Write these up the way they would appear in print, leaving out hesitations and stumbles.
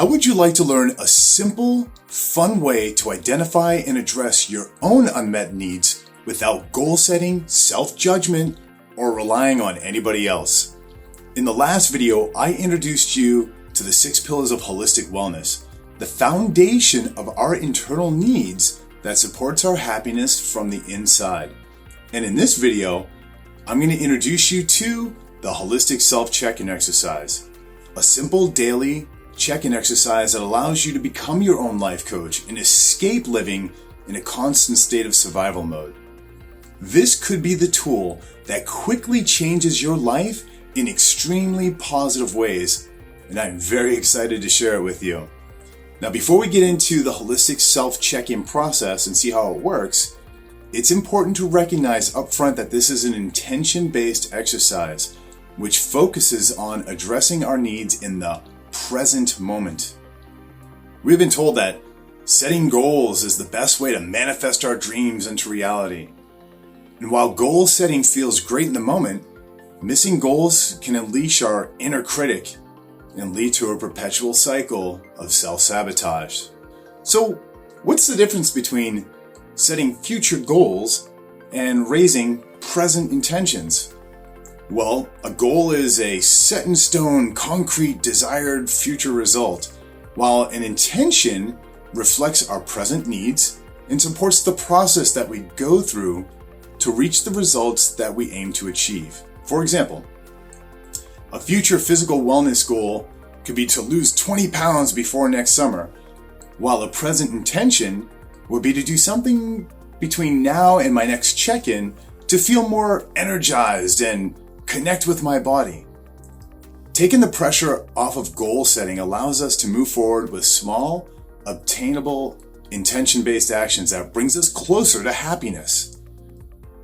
How would you like to learn a simple, fun way to identify and address your own unmet needs without goal setting, self-judgment, or relying on anybody else? In the last video, I introduced you to the 6 pillars of holistic wellness, the foundation of our internal needs that supports our happiness from the inside. And in this video, I'm going to introduce you to the holistic self-check-in exercise, a simple daily check-in exercise that allows you to become your own life coach and escape living in a constant state of survival mode. This could be the tool that quickly changes your life in extremely positive ways, and I'm very excited to share it with you. Now, before we get into the holistic self-check-in process and see how it works, it's important to recognize upfront that this is an intention-based exercise which focuses on addressing our needs in the present moment. We've been told that setting goals is the best way to manifest our dreams into reality. And while goal setting feels great in the moment, missing goals can unleash our inner critic and lead to a perpetual cycle of self-sabotage. So, what's the difference between setting future goals and raising present intentions? Well, a goal is a set-in-stone, concrete, desired future result, while an intention reflects our present needs and supports the process that we go through to reach the results that we aim to achieve. For example, a future physical wellness goal could be to lose 20 pounds before next summer, while a present intention would be to do something between now and my next check-in to feel more energized and connect with my body. Taking the pressure off of goal setting allows us to move forward with small, obtainable, intention-based actions that brings us closer to happiness.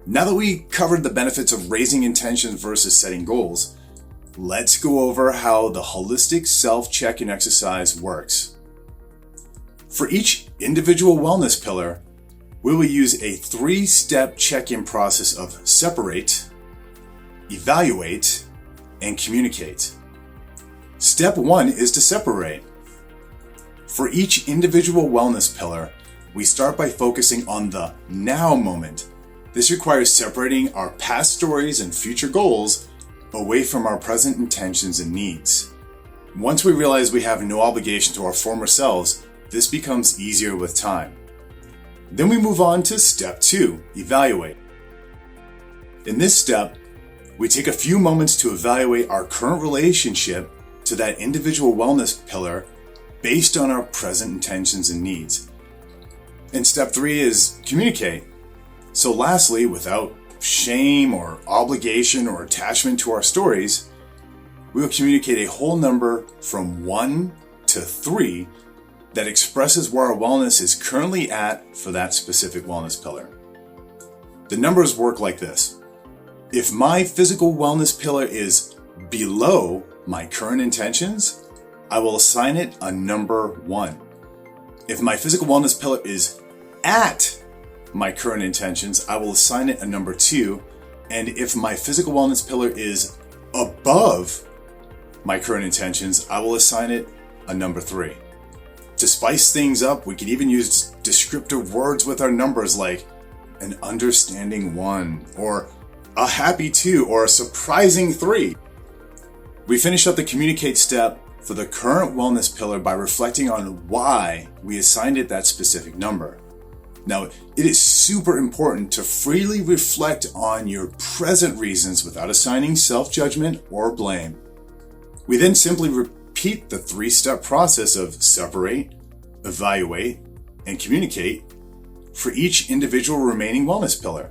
Now that we covered the benefits of raising intentions versus setting goals, let's go over how the holistic self-check-in exercise works. For each individual wellness pillar, we will use a 3-step check-in process of separate, evaluate, and communicate. Step 1 is to separate. For each individual wellness pillar, we start by focusing on the now moment. This requires separating our past stories and future goals away from our present intentions and needs. Once we realize we have no obligation to our former selves, this becomes easier with time. Then we move on to step 2, evaluate. In this step, we take a few moments to evaluate our current relationship to that individual wellness pillar based on our present intentions and needs. And step 3 is communicate. So lastly, without shame or obligation or attachment to our stories, we will communicate a whole number from 1 to 3 that expresses where our wellness is currently at for that specific wellness pillar. The numbers work like this. If my physical wellness pillar is below my current intentions, I will assign it a number 1. If my physical wellness pillar is at my current intentions, I will assign it a number 2. And if my physical wellness pillar is above my current intentions, I will assign it a number 3. To spice things up, we can even use descriptive words with our numbers like an understanding 1 or a happy 2 or a surprising 3. We finish up the communicate step for the current wellness pillar by reflecting on why we assigned it that specific number. Now, it is super important to freely reflect on your present reasons without assigning self-judgment or blame. We then simply repeat the 3-step process of separate, evaluate, and communicate for each individual remaining wellness pillar.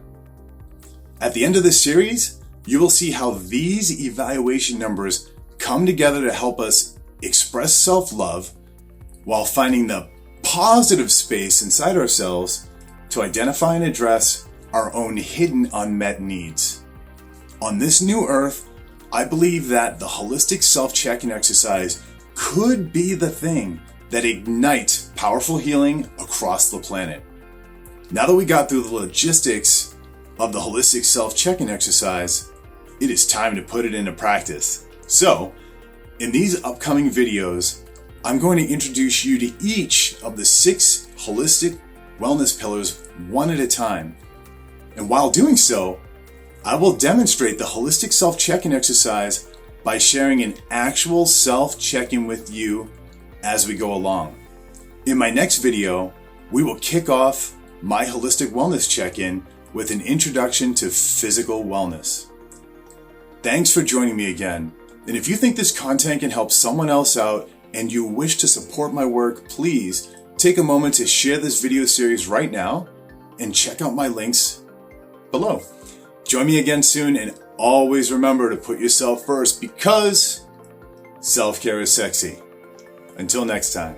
At the end of this series, you will see how these evaluation numbers come together to help us express self-love while finding the positive space inside ourselves to identify and address our own hidden unmet needs. On this new earth, I believe that the holistic self-check-in exercise could be the thing that ignites powerful healing across the planet. Now that we got through the logistics of the holistic self-check-in exercise, it is time to put it into practice. So, in these upcoming videos, I'm going to introduce you to each of the 6 holistic wellness pillars one at a time. And while doing so, I will demonstrate the holistic self-check-in exercise by sharing an actual self-check-in with you as we go along. In my next video, we will kick off my holistic wellness check-in with an introduction to physical wellness. Thanks for joining me again. And if you think this content can help someone else out and you wish to support my work, please take a moment to share this video series right now and check out my links below. Join me again soon, and always remember to put yourself first because self-care is sexy. Until next time.